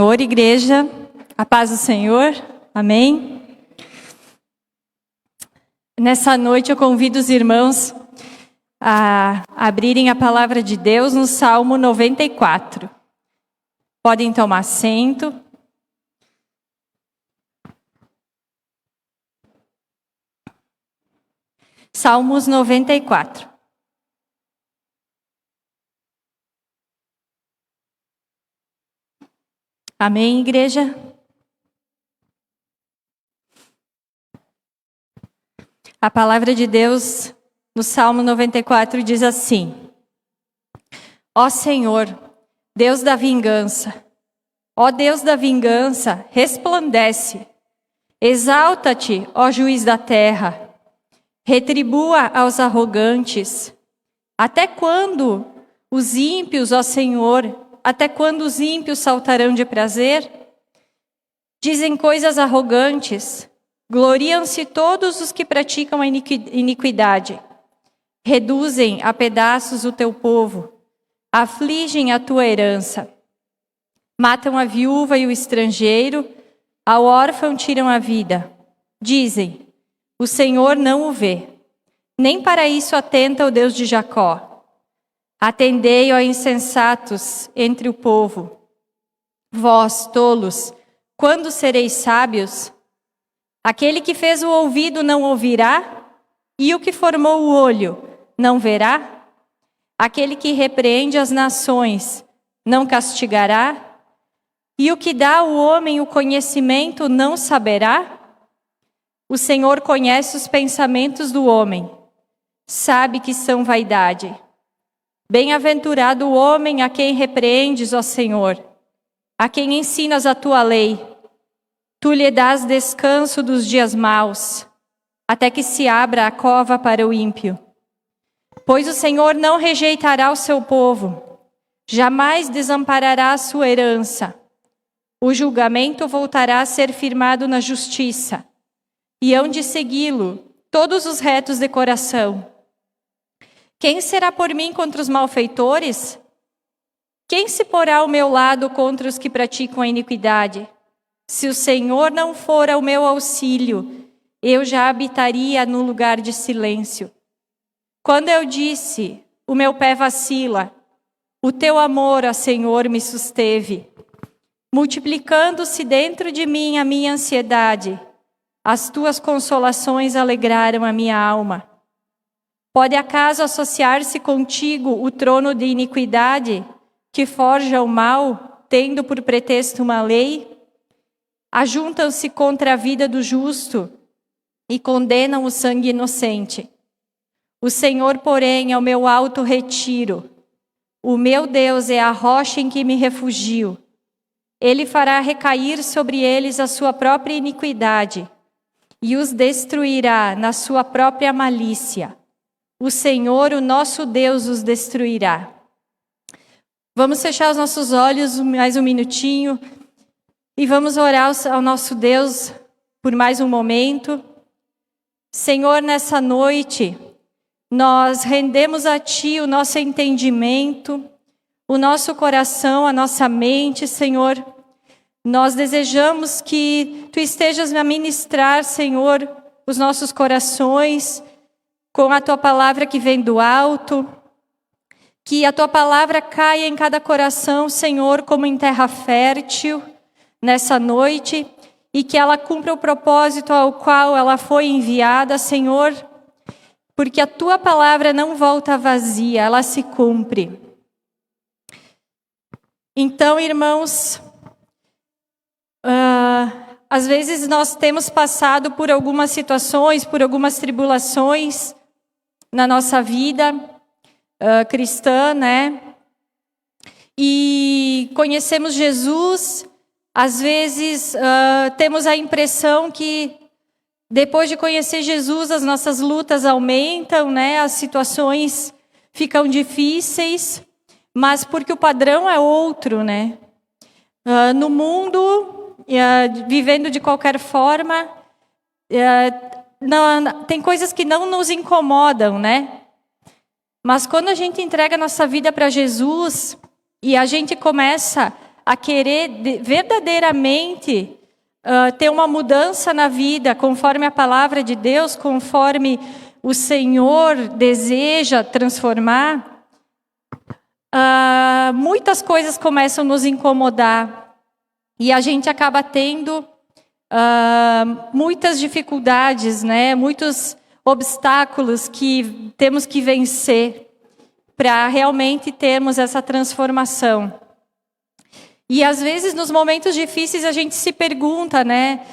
Senhor, igreja, a paz do Senhor, amém? Nessa noite eu convido os irmãos a abrirem a palavra de Deus no Salmo 94. Podem tomar assento. Salmos 94. Amém, igreja? A palavra de Deus no Salmo 94 diz assim: Ó Senhor, Deus da vingança, ó Deus da vingança, resplandece. Exalta-te, ó juiz da terra. Retribua aos arrogantes. Até quando os ímpios, ó Senhor, até quando os ímpios saltarão de prazer? Dizem coisas arrogantes. Gloriam-se todos os que praticam a iniquidade. Reduzem a pedaços o teu povo. Afligem a tua herança. Matam a viúva e o estrangeiro. Ao órfão tiram a vida. Dizem: o Senhor não o vê. Nem para isso atenta o Deus de Jacó. Atendei, ó insensatos, entre o povo. Vós, tolos, quando sereis sábios? Aquele que fez o ouvido não ouvirá? E o que formou o olho não verá? Aquele que repreende as nações não castigará? E o que dá ao homem o conhecimento não saberá? O Senhor conhece os pensamentos do homem, sabe que são vaidade. Bem-aventurado o homem a quem repreendes, ó Senhor, a quem ensinas a tua lei. Tu lhe dás descanso dos dias maus, até que se abra a cova para o ímpio. Pois o Senhor não rejeitará o seu povo, jamais desamparará a sua herança. O julgamento voltará a ser firmado na justiça, e hão de segui-lo todos os retos de coração. Quem será por mim contra os malfeitores? Quem se porá ao meu lado contra os que praticam a iniquidade? Se o Senhor não for ao meu auxílio, eu já habitaria no lugar de silêncio. Quando eu disse, o meu pé vacila, o teu amor, ó Senhor, me susteve. Multiplicando-se dentro de mim a minha ansiedade, as tuas consolações alegraram a minha alma. Pode acaso associar-se contigo o trono de iniquidade, que forja o mal, tendo por pretexto uma lei? Ajuntam-se contra a vida do justo e condenam o sangue inocente. O Senhor, porém, é o meu alto retiro. O meu Deus é a rocha em que me refugio. Ele fará recair sobre eles a sua própria iniquidade e os destruirá na sua própria malícia. O Senhor, o nosso Deus, os destruirá. Vamos fechar os nossos olhos mais um minutinho e vamos orar ao nosso Deus por mais um momento. Senhor, nessa noite, nós rendemos a Ti o nosso entendimento, o nosso coração, a nossa mente, Senhor. Nós desejamos que Tu estejas a ministrar, Senhor, os nossos corações, com a Tua palavra que vem do alto, que a Tua palavra caia em cada coração, Senhor, como em terra fértil, nessa noite, e que ela cumpra o propósito ao qual ela foi enviada, Senhor, porque a Tua palavra não volta vazia, ela se cumpre. Então, irmãos, às vezes nós temos passado por algumas situações, por algumas tribulações na nossa vida cristã, né? E conhecemos Jesus, às vezes temos a impressão que depois de conhecer Jesus as nossas lutas aumentam, né? As situações ficam difíceis, mas porque o padrão é outro, né? No mundo, vivendo de qualquer forma, tem coisas que não nos incomodam, né? Mas quando a gente entrega a nossa vida para Jesus e a gente começa a querer verdadeiramente ter uma mudança na vida, conforme a palavra de Deus, conforme o Senhor deseja transformar, muitas coisas começam a nos incomodar. E a gente acaba tendo muitas dificuldades, né? Muitos obstáculos que temos que vencer para realmente termos essa transformação. E às vezes nos momentos difíceis a gente se pergunta, né?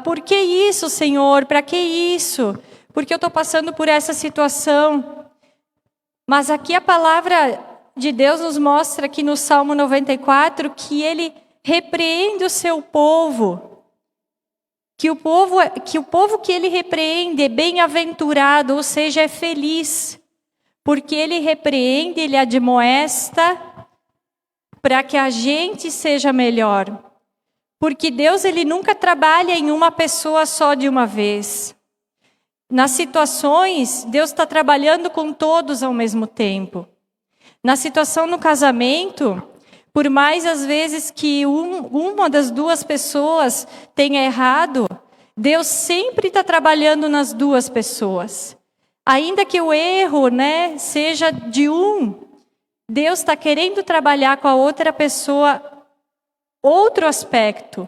Por que isso, Senhor? Para que isso? Porque eu estou passando por essa situação. Mas aqui a palavra de Deus nos mostra aqui no Salmo 94 que Ele repreende o seu povo. Que o povo que Ele repreende é bem-aventurado, ou seja, é feliz. Porque Ele repreende, Ele admoesta para que a gente seja melhor. Porque Deus, Ele nunca trabalha em uma pessoa só de uma vez. Nas situações, Deus está trabalhando com todos ao mesmo tempo. Na situação no casamento, por mais às vezes que uma das duas pessoas tenha errado, Deus sempre está trabalhando nas duas pessoas. Ainda que o erro, né, seja de Deus está querendo trabalhar com a outra pessoa outro aspecto.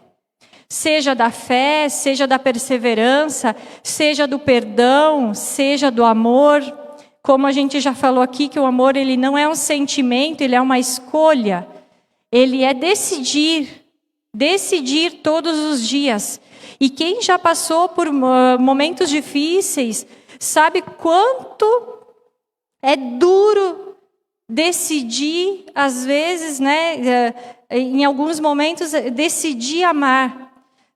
Seja da fé, seja da perseverança, seja do perdão, seja do amor. Como a gente já falou aqui, que o amor ele não é um sentimento, ele é uma escolha. Ele é decidir todos os dias. E quem já passou por momentos difíceis, sabe quanto é duro decidir, às vezes, né, em alguns momentos, decidir amar.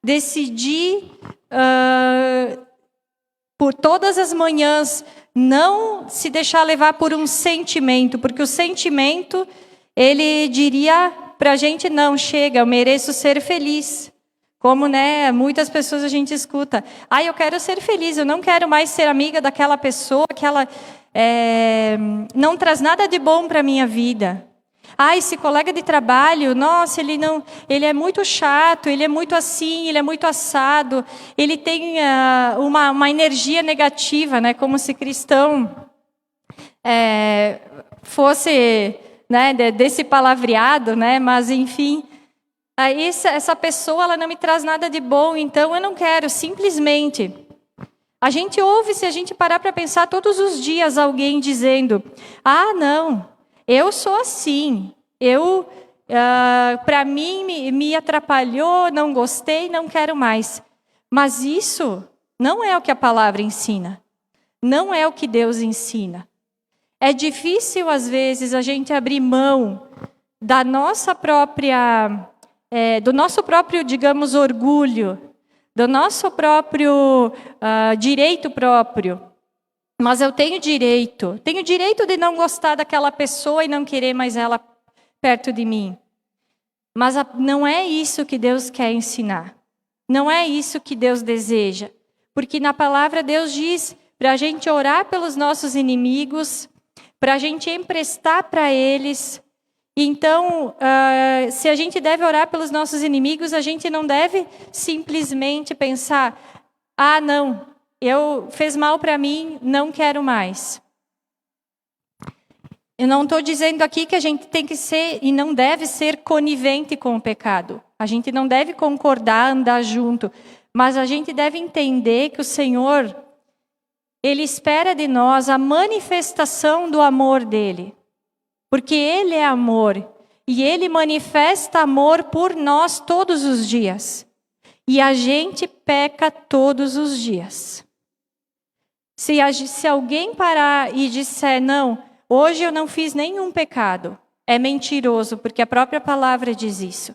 Decidir por todas as manhãs, não se deixar levar por um sentimento, porque o sentimento, ele diria para a gente, não, chega, eu mereço ser feliz. Como, né, muitas pessoas a gente escuta, eu quero ser feliz, eu não quero mais ser amiga daquela pessoa que ela não traz nada de bom para a minha vida. Esse colega de trabalho, nossa, ele é muito chato, ele é muito assim, ele é muito assado, ele tem uma energia negativa, né, como se cristão fosse, né, desse palavreado, né, mas enfim, essa pessoa ela não me traz nada de bom, então eu não quero, simplesmente. A gente ouve, se a gente parar para pensar todos os dias, alguém dizendo, não, eu sou assim, para mim me atrapalhou, não gostei, não quero mais. Mas isso não é o que a palavra ensina, não é o que Deus ensina. É difícil, às vezes, a gente abrir mão da nossa própria, do nosso próprio, digamos, orgulho, do nosso próprio direito próprio. Mas eu tenho direito de não gostar daquela pessoa e não querer mais ela perto de mim. Mas não é isso que Deus quer ensinar. Não é isso que Deus deseja. Porque na palavra Deus diz para a gente orar pelos nossos inimigos, para a gente emprestar para eles. Então, se a gente deve orar pelos nossos inimigos, a gente não deve simplesmente pensar, não, fez mal para mim, não quero mais. Eu não estou dizendo aqui que a gente tem que ser e não deve ser conivente com o pecado. A gente não deve concordar, andar junto. Mas a gente deve entender que o Senhor, Ele espera de nós a manifestação do amor dEle. Porque Ele é amor. E Ele manifesta amor por nós todos os dias. E a gente peca todos os dias. Se alguém parar e disser, não, hoje eu não fiz nenhum pecado, é mentiroso, porque a própria palavra diz isso.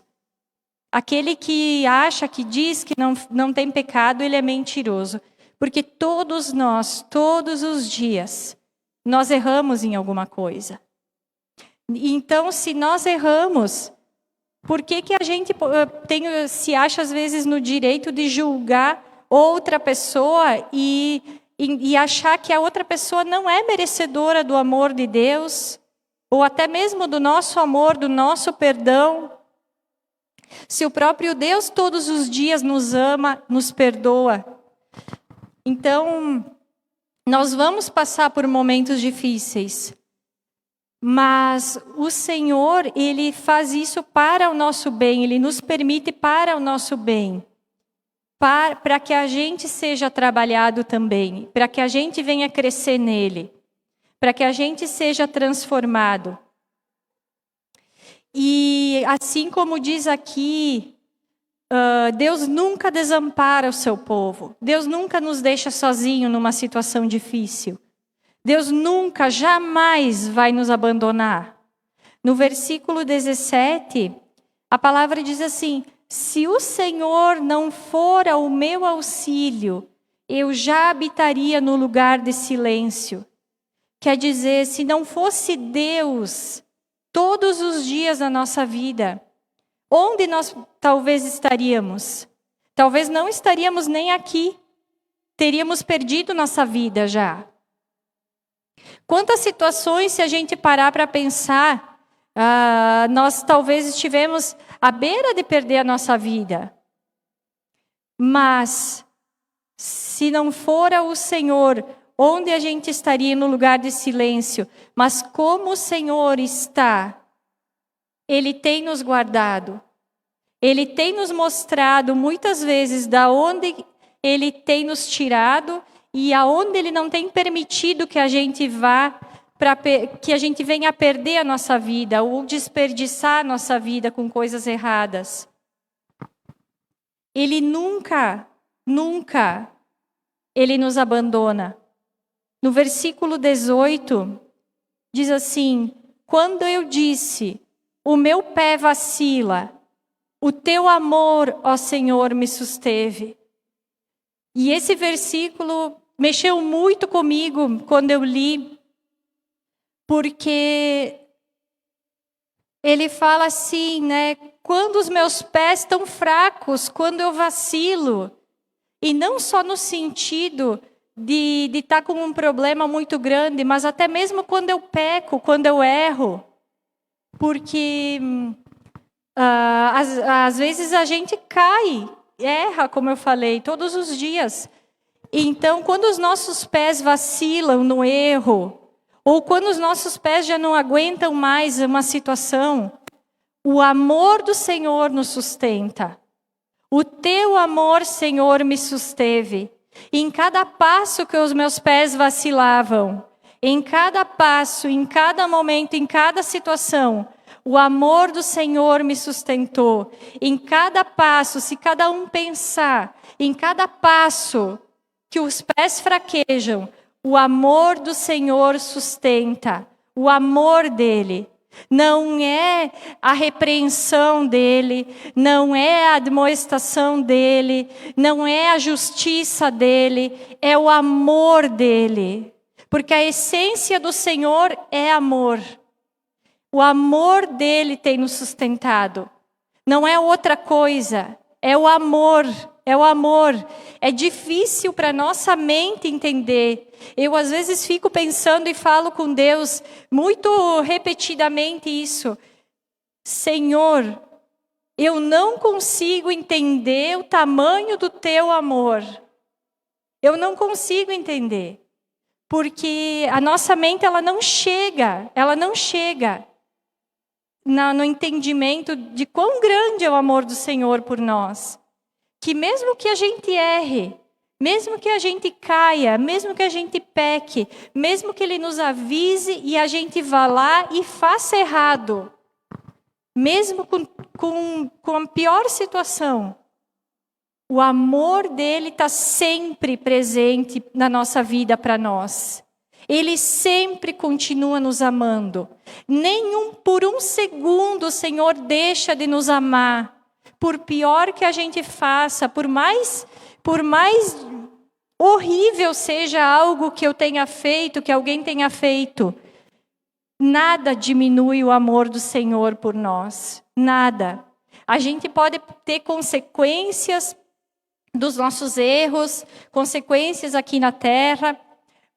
Aquele que acha, que diz que não tem pecado, ele é mentiroso. Porque todos nós, todos os dias, nós erramos em alguma coisa. Então, se nós erramos, por que a gente se acha, às vezes, no direito de julgar outra pessoa e achar que a outra pessoa não é merecedora do amor de Deus, ou até mesmo do nosso amor, do nosso perdão? Se o próprio Deus todos os dias nos ama, nos perdoa. Então, nós vamos passar por momentos difíceis. Mas o Senhor, Ele faz isso para o nosso bem, Ele nos permite para o nosso bem. Para que a gente seja trabalhado também, para que a gente venha crescer nele, para que a gente seja transformado. E assim como diz aqui, Deus nunca desampara o seu povo. Deus nunca nos deixa sozinho numa situação difícil. Deus nunca, jamais vai nos abandonar. No versículo 17, a palavra diz assim: se o Senhor não for ao meu auxílio, eu já habitaria no lugar de silêncio. Quer dizer, se não fosse Deus todos os dias da nossa vida, onde nós talvez estaríamos? Talvez não estaríamos nem aqui. Teríamos perdido nossa vida já. Quantas situações, se a gente parar para pensar, nós talvez estivemos à beira de perder a nossa vida. Mas, se não fora o Senhor, onde a gente estaria no lugar de silêncio? Mas como o Senhor está, Ele tem nos guardado. Ele tem nos mostrado muitas vezes da onde Ele tem nos tirado e aonde Ele não tem permitido que a gente vá, que a gente venha a perder a nossa vida ou desperdiçar a nossa vida com coisas erradas. Ele nunca, Ele nos abandona. No versículo 18, diz assim: quando eu disse, o meu pé vacila, o teu amor, ó Senhor, me susteve. E esse versículo mexeu muito comigo quando eu li, porque ele fala assim, né? Quando os meus pés estão fracos, quando eu vacilo, e não só no sentido de estar com um problema muito grande, mas até mesmo quando eu peco, quando eu erro, porque às vezes a gente cai, erra, como eu falei, todos os dias. Então, quando os nossos pés vacilam no erro, ou quando os nossos pés já não aguentam mais uma situação, o amor do Senhor nos sustenta. O teu amor, Senhor, me susteve. Em cada passo que os meus pés vacilavam, em cada passo, em cada momento, em cada situação, o amor do Senhor me sustentou. Em cada passo, se cada um pensar, em cada passo que os pés fraquejam, o amor do Senhor sustenta. O amor dele. Não é a repreensão dele, não é a admoestação dele, não é a justiça dele, é o amor dele. Porque a essência do Senhor é amor. O amor dele tem nos sustentado. Não é outra coisa, é o amor. É o amor. É difícil para nossa mente entender. Eu às vezes fico pensando e falo com Deus muito repetidamente isso. Senhor, eu não consigo entender o tamanho do teu amor. Eu não consigo entender. Porque a nossa mente ela não chega no entendimento de quão grande é o amor do Senhor por nós. Que mesmo que a gente erre, mesmo que a gente caia, mesmo que a gente peque, mesmo que Ele nos avise e a gente vá lá e faça errado, mesmo com a pior situação, o amor dele está sempre presente na nossa vida para nós. Ele sempre continua nos amando. Nem por um segundo o Senhor deixa de nos amar. Por pior que a gente faça, por mais horrível seja algo que eu tenha feito, que alguém tenha feito, nada diminui o amor do Senhor por nós. Nada. A gente pode ter consequências dos nossos erros, consequências aqui na terra,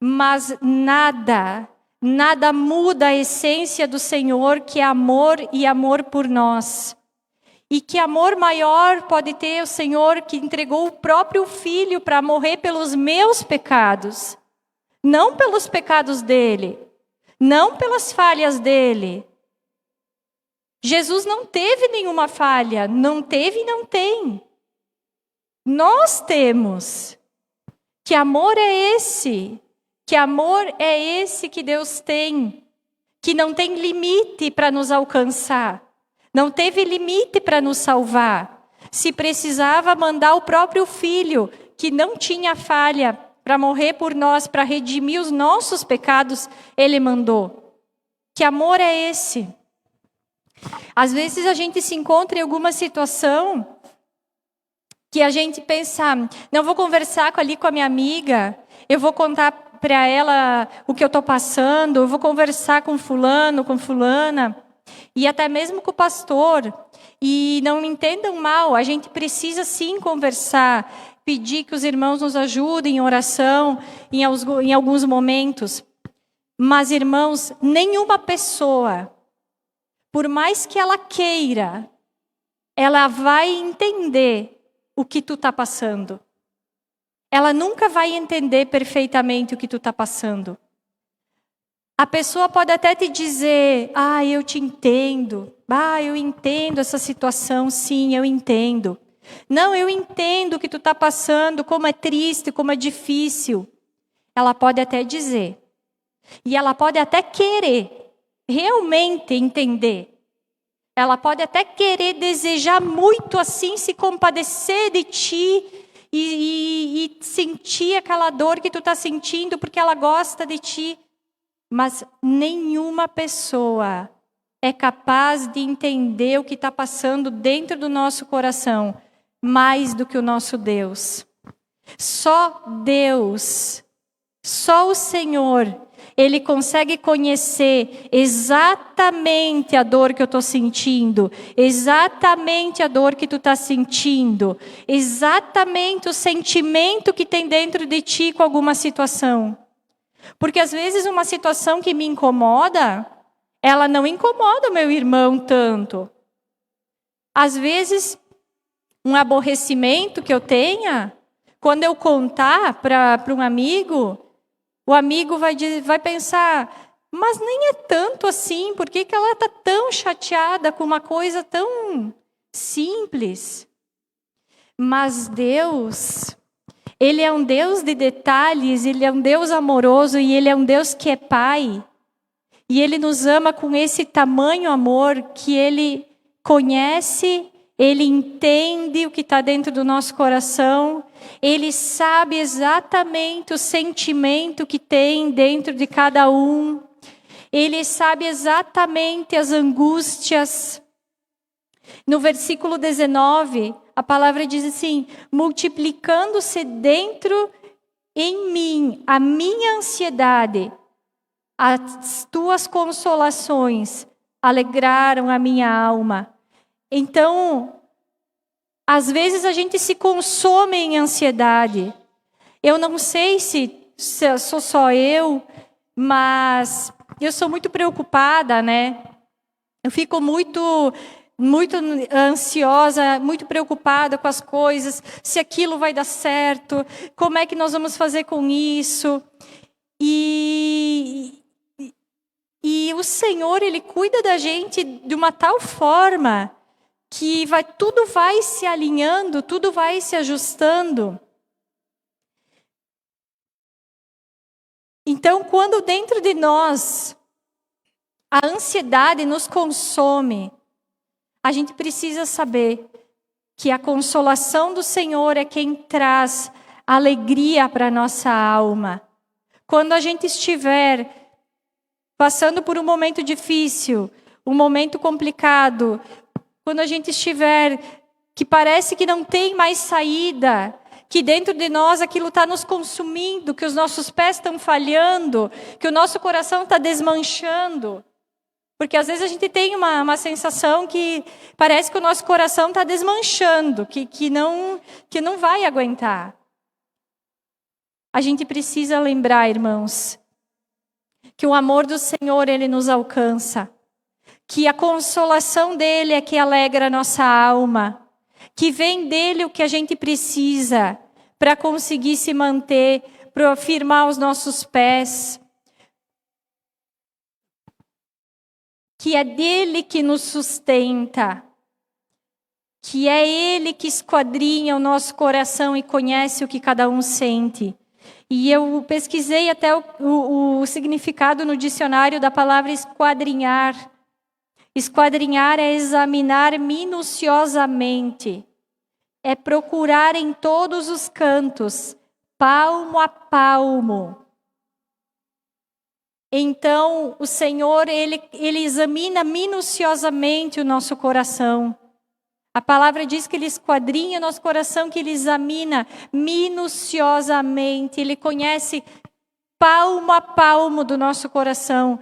mas nada muda a essência do Senhor, que é amor e amor por nós. E que amor maior pode ter o Senhor que entregou o próprio Filho para morrer pelos meus pecados. Não pelos pecados dele. Não pelas falhas dele. Jesus não teve nenhuma falha. Não teve e não tem. Nós temos. Que amor é esse? Que amor é esse que Deus tem? Que não tem limite para nos alcançar. Não teve limite para nos salvar. Se precisava mandar o próprio Filho, que não tinha falha, para morrer por nós, para redimir os nossos pecados, Ele mandou. Que amor é esse? Às vezes a gente se encontra em alguma situação que a gente pensa, não vou conversar ali com a minha amiga, eu vou contar para ela o que eu estou passando, eu vou conversar com fulano, com fulana. E até mesmo com o pastor. E não me entendam mal, a gente precisa sim conversar, pedir que os irmãos nos ajudem em oração, em alguns momentos. Mas, irmãos, nenhuma pessoa, por mais que ela queira, ela vai entender o que tu está passando. Ela nunca vai entender perfeitamente o que tu está passando. A pessoa pode até te dizer, eu te entendo. Eu entendo essa situação, sim, eu entendo. Não, eu entendo o que tu está passando, como é triste, como é difícil. Ela pode até dizer. E ela pode até querer realmente entender. Ela pode até querer desejar muito assim, se compadecer de ti e sentir aquela dor que tu está sentindo porque ela gosta de ti. Mas nenhuma pessoa é capaz de entender o que está passando dentro do nosso coração, mais do que o nosso Deus. Só Deus, só o Senhor, Ele consegue conhecer exatamente a dor que eu estou sentindo, exatamente a dor que tu está sentindo, exatamente o sentimento que tem dentro de ti com alguma situação. Porque às vezes uma situação que me incomoda, ela não incomoda o meu irmão tanto. Às vezes, um aborrecimento que eu tenha, quando eu contar para um amigo, o amigo vai pensar, mas nem é tanto assim, por que ela está tão chateada com uma coisa tão simples? Mas Deus... Ele é um Deus de detalhes, Ele é um Deus amoroso e Ele é um Deus que é Pai. E Ele nos ama com esse tamanho amor que Ele conhece, Ele entende o que está dentro do nosso coração, Ele sabe exatamente o sentimento que tem dentro de cada um, Ele sabe exatamente as angústias. No versículo 19, a palavra diz assim, multiplicando-se dentro em mim a minha ansiedade, as tuas consolações alegraram a minha alma. Então, às vezes a gente se consome em ansiedade. Eu não sei se sou só eu, mas eu sou muito preocupada, né? Eu fico muito ansiosa, muito preocupada com as coisas, se aquilo vai dar certo, como é que nós vamos fazer com isso. E o Senhor, Ele cuida da gente de uma tal forma que tudo vai se alinhando, tudo vai se ajustando. Então, quando dentro de nós a ansiedade nos consome, a gente precisa saber que a consolação do Senhor é quem traz alegria para a nossa alma. Quando a gente estiver passando por um momento difícil, um momento complicado, quando a gente estiver que parece que não tem mais saída, que dentro de nós aquilo está nos consumindo, que os nossos pés estão falhando, que o nosso coração está desmanchando. Porque às vezes a gente tem uma sensação que parece que o nosso coração está desmanchando, que não vai aguentar. A gente precisa lembrar, irmãos, que o amor do Senhor, Ele nos alcança. que a consolação dele é que alegra a nossa alma, que vem dele o que a gente precisa para conseguir se manter, para firmar os nossos pés, que é dele que nos sustenta, que é ele que esquadrinha o nosso coração e conhece o que cada um sente. E eu pesquisei até o significado no dicionário da palavra esquadrinhar. Esquadrinhar é examinar minuciosamente, é procurar em todos os cantos, palmo a palmo. Então, o Senhor, ele examina minuciosamente o nosso coração. A palavra diz que Ele esquadrinha o nosso coração, que Ele examina minuciosamente. Ele conhece palmo a palmo do nosso coração.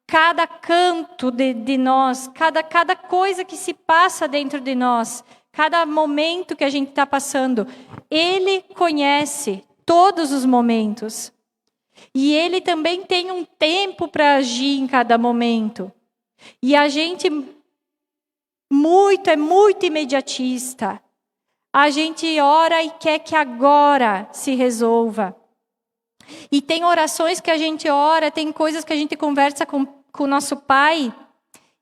Cada canto de nós, cada coisa que se passa dentro de nós, cada momento que a gente está passando, Ele conhece todos os momentos. E Ele também tem um tempo para agir em cada momento. E a gente é muito imediatista. A gente ora e quer que agora se resolva. E tem orações que a gente ora, tem coisas que a gente conversa com o nosso pai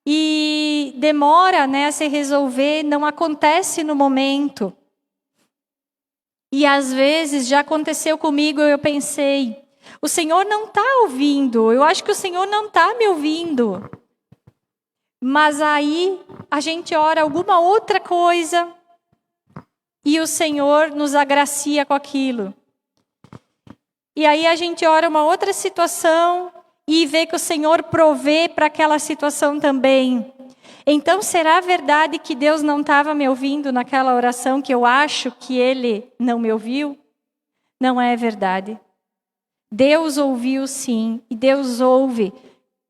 e demora, a se resolver, não acontece no momento. E às vezes já aconteceu comigo, eu pensei, o Senhor não está ouvindo, eu acho que o Senhor não está me ouvindo. Mas aí a gente ora alguma outra coisa e o Senhor nos agracia com aquilo. E aí a gente ora uma outra situação e vê que o Senhor provê para aquela situação também. Então, será verdade que Deus não estava me ouvindo naquela oração que eu acho que Ele não me ouviu? Não é verdade. Deus ouviu sim, e Deus ouve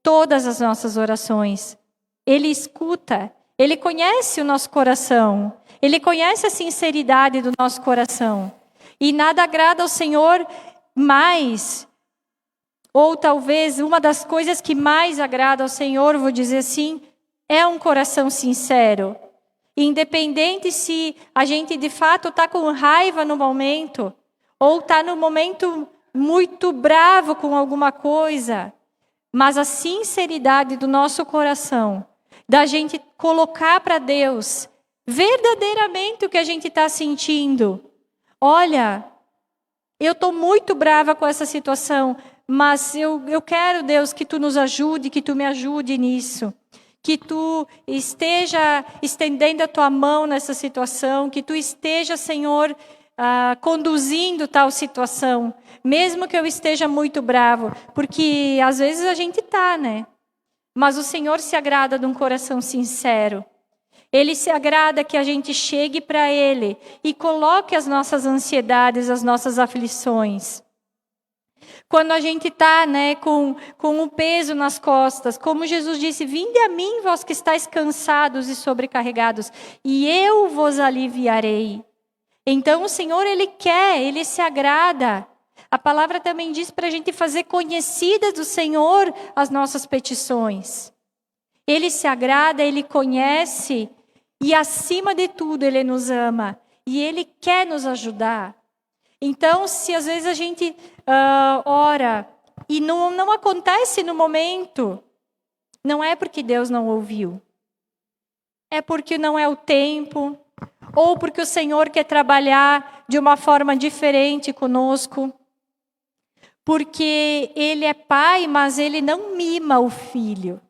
todas as nossas orações. Ele escuta, Ele conhece o nosso coração, Ele conhece a sinceridade do nosso coração. E nada agrada ao Senhor mais, ou talvez uma das coisas que mais agrada ao Senhor, vou dizer assim, é um coração sincero. Independente se a gente de fato está com raiva no momento, ou está no momento muito bravo com alguma coisa, mas a sinceridade do nosso coração, da gente colocar para Deus verdadeiramente o que a gente está sentindo. Olha, eu estou muito brava com essa situação, mas eu quero, Deus, que Tu nos ajude, que Tu me ajude nisso. Que Tu esteja estendendo a Tua mão nessa situação, que Tu esteja, Senhor, conduzindo tal situação, mesmo que eu esteja muito bravo, porque às vezes a gente está, né? Mas o Senhor se agrada de um coração sincero. Ele se agrada que a gente chegue para Ele e coloque as nossas ansiedades, as nossas aflições. Quando a gente está com o peso nas costas, como Jesus disse, vinde a mim, vós que estáis cansados e sobrecarregados, e eu vos aliviarei. Então o Senhor, Ele quer, Ele se agrada. A palavra também diz para a gente fazer conhecidas do Senhor as nossas petições. Ele se agrada, Ele conhece e, acima de tudo, Ele nos ama. E Ele quer nos ajudar. Então, se às vezes a gente ora e não acontece no momento, não é porque Deus não ouviu. É porque não é o tempo, ou porque o Senhor quer trabalhar de uma forma diferente conosco. Porque Ele é pai, mas Ele não mima o filho.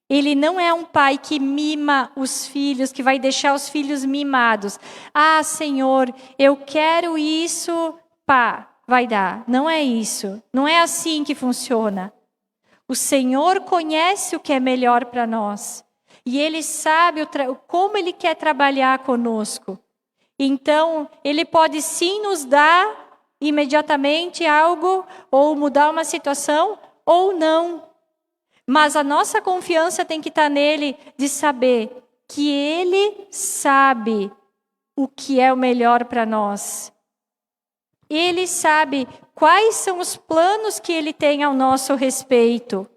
Ele não é um pai que mima os filhos, que vai deixar os filhos mimados. Ah, Senhor, eu quero isso, pá, vai dar. Não é isso. Não é assim que funciona. O Senhor conhece o que é melhor para nós. E Ele sabe como Ele quer trabalhar conosco. Então, Ele pode sim nos dar imediatamente algo, ou mudar uma situação, ou não. Mas a nossa confiança tem que estar nele, de saber que Ele sabe o que é o melhor para nós. Ele sabe quais são os planos que Ele tem ao nosso respeito.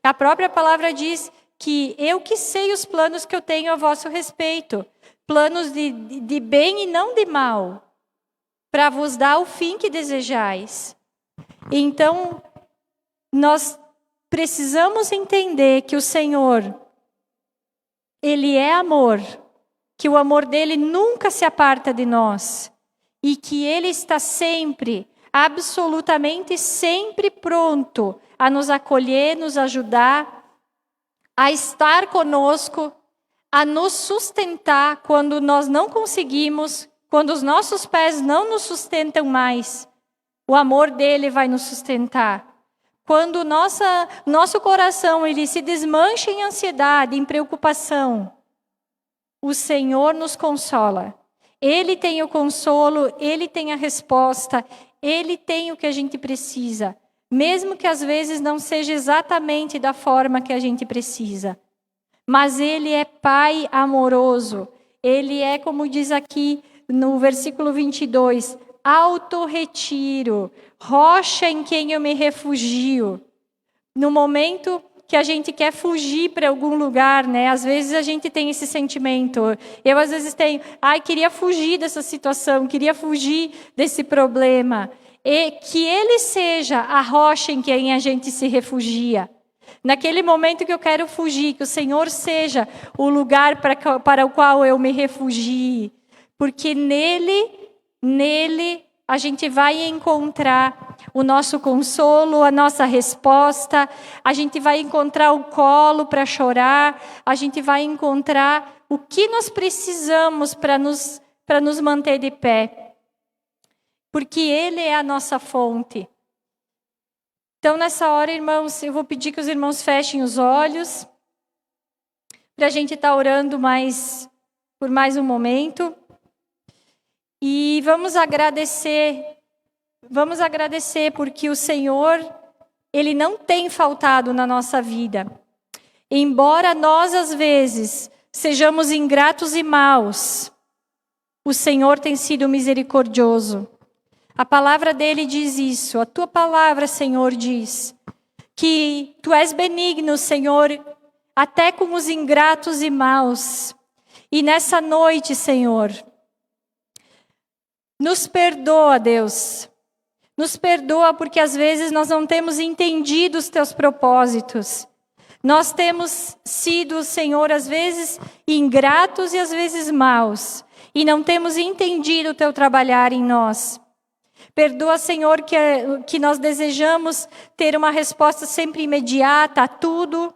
A própria palavra diz que eu que sei os planos que eu tenho a vosso respeito, planos de bem e não de mal, para vos dar o fim que desejais. Então, nós precisamos entender que o Senhor, Ele é amor, que o amor dele nunca se aparta de nós e que Ele está sempre, absolutamente sempre pronto a nos acolher, nos ajudar, a estar conosco, a nos sustentar quando nós não conseguimos, quando os nossos pés não nos sustentam mais. O amor dele vai nos sustentar. Quando nosso coração ele se desmancha em ansiedade, em preocupação, o Senhor nos consola. Ele tem o consolo, Ele tem a resposta, Ele tem o que a gente precisa. Mesmo que às vezes não seja exatamente da forma que a gente precisa. Mas Ele é Pai amoroso. Ele é, como diz aqui no versículo 22, alto retiro, rocha em quem eu me refugio. No momento que a gente quer fugir para algum lugar, né? Às vezes a gente tem esse sentimento. Eu às vezes tenho, queria fugir dessa situação, queria fugir desse problema. E que Ele seja a rocha em quem a gente se refugia. Naquele momento que eu quero fugir, que o Senhor seja o lugar para o qual eu me refugie. Porque nele a gente vai encontrar o nosso consolo, a nossa resposta, a gente vai encontrar o colo para chorar, a gente vai encontrar o que nós precisamos para nos manter de pé. Porque Ele é a nossa fonte. Então, nessa hora, irmãos, eu vou pedir que os irmãos fechem os olhos, para a gente estar orando por mais um momento. E vamos agradecer porque o Senhor, Ele não tem faltado na nossa vida. Embora nós, às vezes, sejamos ingratos e maus, o Senhor tem sido misericordioso. A palavra dele diz isso, a tua palavra, Senhor, diz que tu és benigno, Senhor, até com os ingratos e maus. E nessa noite, Senhor, nos perdoa, Deus. Nos perdoa porque às vezes nós não temos entendido os teus propósitos. Nós temos sido, Senhor, às vezes ingratos e às vezes maus. E não temos entendido o teu trabalhar em nós. Perdoa, Senhor, que nós desejamos ter uma resposta sempre imediata a tudo.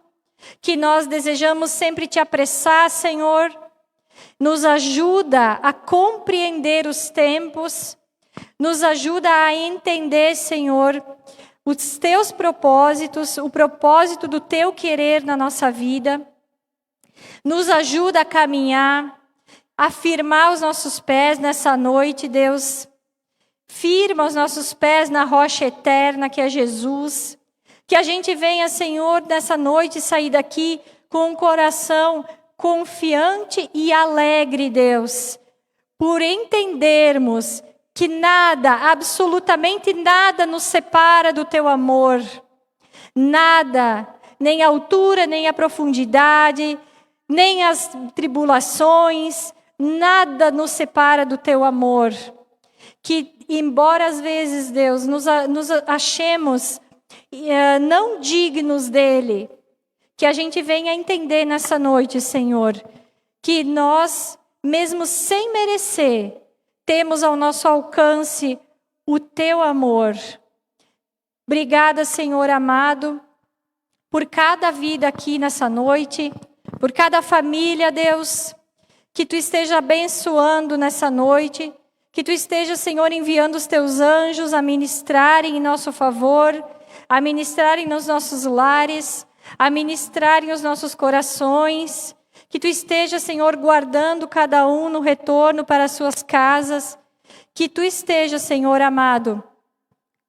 Que nós desejamos sempre te apressar, Senhor. Nos ajuda a compreender os tempos. Nos ajuda a entender, Senhor, os teus propósitos, o propósito do teu querer na nossa vida. Nos ajuda a caminhar, a firmar os nossos pés nessa noite, Deus. Firma os nossos pés na rocha eterna que é Jesus. Que a gente venha, Senhor, nessa noite sair daqui com um coração confiante e alegre, Deus. Por entendermos que nada, absolutamente nada nos separa do teu amor. Nada, nem a altura, nem a profundidade, nem as tribulações, nada nos separa do teu amor. Que, embora às vezes, Deus, nos achemos não dignos dele, que a gente venha entender nessa noite, Senhor, que nós, mesmo sem merecer, temos ao nosso alcance o teu amor. Obrigada, Senhor amado, por cada vida aqui nessa noite, por cada família, Deus, que tu esteja abençoando nessa noite, que tu esteja, Senhor, enviando os teus anjos a ministrarem em nosso favor, a ministrarem nos nossos lares, a ministrarem os nossos corações, que tu esteja, Senhor, guardando cada um no retorno para as suas casas, que tu esteja, Senhor amado,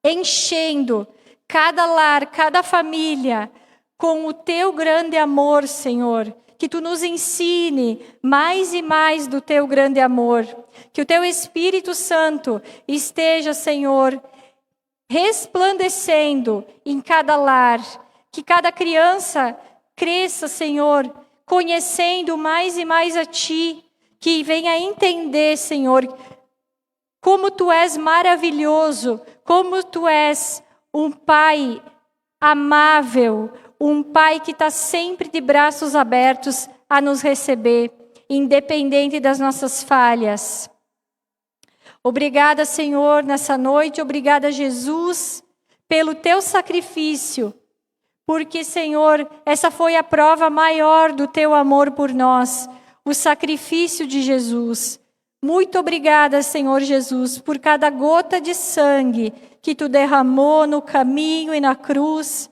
enchendo cada lar, cada família com o teu grande amor, Senhor. Que tu nos ensine mais e mais do teu grande amor. Que o teu Espírito Santo esteja, Senhor, resplandecendo em cada lar. Que cada criança cresça, Senhor, conhecendo mais e mais a Ti, que venha entender, Senhor, como Tu és maravilhoso, como Tu és um Pai amável, um Pai que está sempre de braços abertos a nos receber, independente das nossas falhas. Obrigada, Senhor, nessa noite. Obrigada, Jesus, pelo Teu sacrifício. Porque, Senhor, essa foi a prova maior do Teu amor por nós. O sacrifício de Jesus. Muito obrigada, Senhor Jesus, por cada gota de sangue que Tu derramou no caminho e na cruz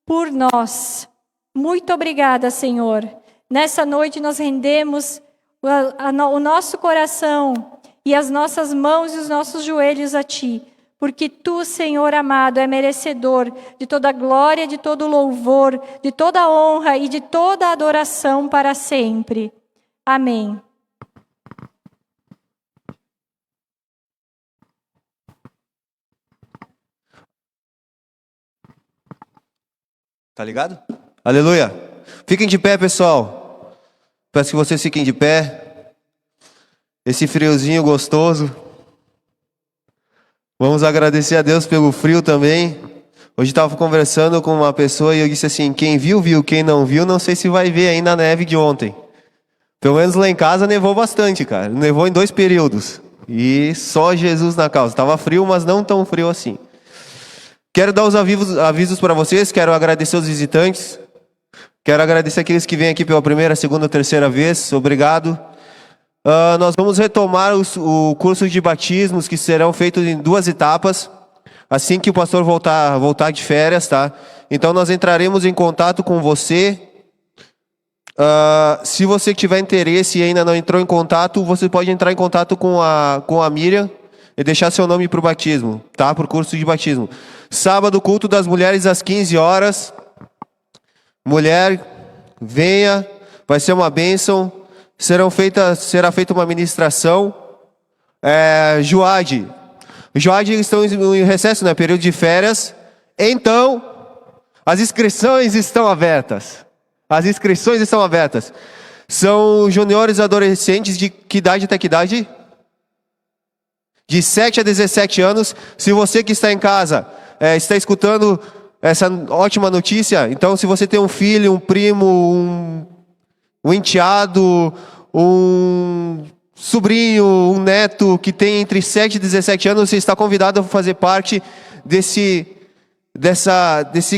por nós. Muito obrigada, Senhor. Nessa noite nós rendemos o nosso coração e as nossas mãos e os nossos joelhos a Ti, porque Tu, Senhor amado, é merecedor de toda glória, de todo louvor, de toda honra e de toda adoração para sempre. Amém. Tá ligado? Aleluia. Fiquem de pé, pessoal. Peço que vocês fiquem de pé. Esse friozinho gostoso. Vamos agradecer a Deus pelo frio também. Hoje estava conversando com uma pessoa e eu disse assim, quem viu, viu. Quem não viu, não sei se vai ver ainda a neve de ontem. Pelo menos lá em casa nevou bastante, cara. Nevou em 2 períodos. E só Jesus na causa. Estava frio, mas não tão frio assim. Quero dar os avisos para vocês, quero agradecer os visitantes, quero agradecer aqueles que vêm aqui pela primeira, segunda, terceira vez, obrigado. Nós vamos retomar o curso de batismos, que serão feitos em 2 etapas, assim que o pastor voltar de férias, tá? Então nós entraremos em contato com você. Se você tiver interesse e ainda não entrou em contato, você pode entrar em contato com a Miriam, e deixar seu nome para o batismo, tá? Para o curso de batismo. Sábado, culto das mulheres às 15 horas. Mulher, venha, vai ser uma bênção. Será feita uma ministração. Joade estão em recesso, né? Período de férias. Então, as inscrições estão abertas. As inscrições estão abertas. São juniores adolescentes de que idade até que idade? De 7 a 17 anos. Se você que está em casa está escutando essa ótima notícia, então se você tem um filho, um primo, um enteado, um sobrinho, um neto que tem entre 7 e 17 anos, você está convidado a fazer parte desse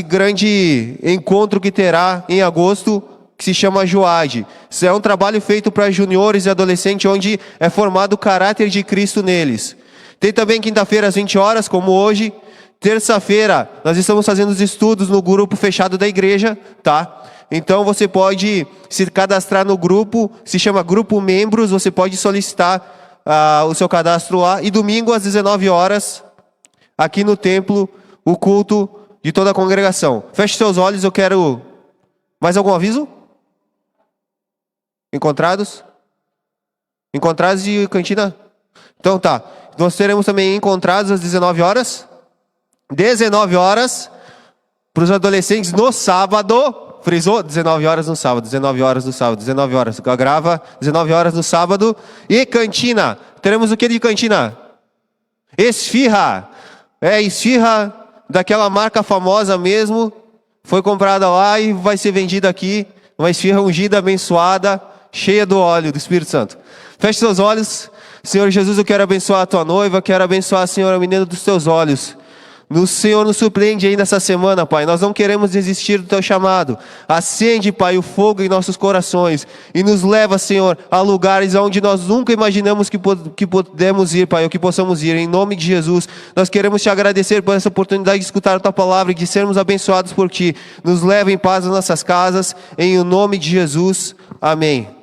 grande encontro que terá em agosto, que se chama Joade. Isso é um trabalho feito para juniores e adolescentes, onde é formado o caráter de Cristo neles. Tem também quinta-feira às 20 horas, como hoje. Terça-feira, nós estamos fazendo os estudos no grupo fechado da igreja, tá? Então você pode se cadastrar no grupo, se chama Grupo Membros, você pode solicitar o seu cadastro lá. E domingo às 19 horas, aqui no templo, o culto de toda a congregação. Feche seus olhos, eu quero... Mais algum aviso? Encontrados? Encontrados de cantina? Então tá. Nós teremos também encontrados às 19 horas. 19 horas para os adolescentes no sábado. Frisou? 19 horas no sábado. 19 horas no sábado. 19 horas. Grava. 19 horas no sábado. E cantina. Teremos o que de cantina? Esfirra. Esfirra daquela marca famosa mesmo. Foi comprada lá e vai ser vendida aqui. Uma esfirra ungida, abençoada, cheia do óleo do Espírito Santo. Feche seus olhos. Senhor Jesus, eu quero abençoar a tua noiva, quero abençoar, Senhor, a menina dos teus olhos. Senhor, nos surpreende aí nessa semana, Pai. Nós não queremos desistir do teu chamado. Acende, Pai, o fogo em nossos corações e nos leva, Senhor, a lugares onde nós nunca imaginamos que podemos ir, Pai, ou que possamos ir. Em nome de Jesus, nós queremos te agradecer por essa oportunidade de escutar a tua palavra e de sermos abençoados por ti. Nos leva em paz às nossas casas, em o nome de Jesus. Amém.